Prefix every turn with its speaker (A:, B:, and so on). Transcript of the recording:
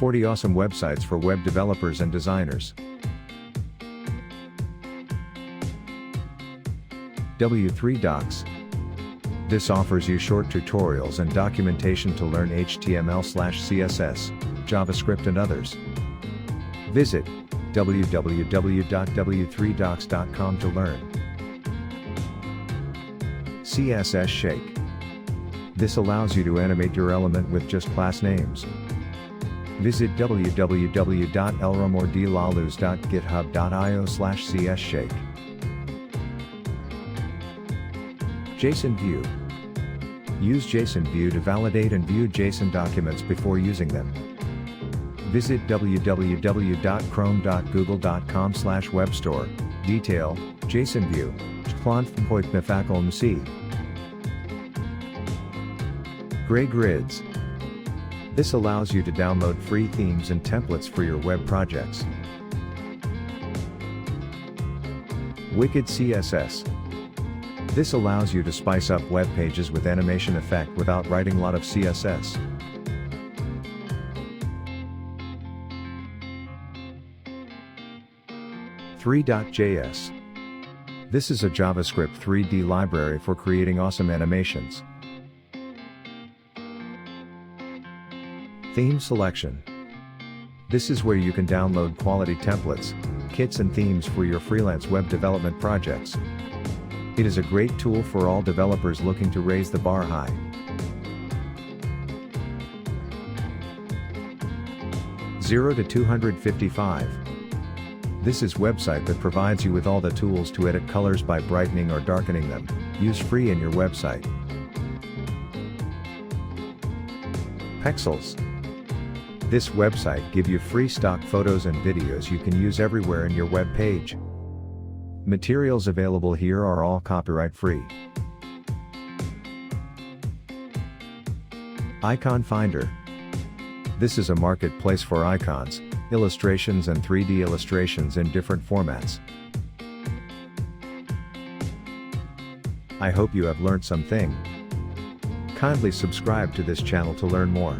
A: 40 awesome websites for web developers and designers. W3 Docs. This offers you short tutorials and documentation to learn HTML/CSS, JavaScript and others. Visit www.w3docs.com to learn. CSS Shake. This allows you to animate your element with just class names. Visit www.elramordlaluz.github.io/csshake. JSON View. Use JSON View to validate and view JSON documents before using them. Visit www.chrome.google.com/webstore. Detail, JSON View, C. Gray Grids. This allows you to download free themes and templates for your web projects. Wicked CSS. This allows you to spice up web pages with animation effect without writing a lot of CSS. .js. This is a JavaScript 3D library for creating awesome animations. Theme Selection. This is where you can download quality templates, kits and themes for your freelance web development projects. It is a great tool for all developers looking to raise the bar high. 0 to 255. This is website that provides you with all the tools to edit colors by brightening or darkening them. Use free in your website. Pexels. This website gives you free stock photos and videos you can use everywhere in your web page. Materials available here are all copyright free. Icon Finder. This is a marketplace for icons, illustrations and 3D illustrations in different formats. I hope you have learned something. Kindly subscribe to this channel to learn more.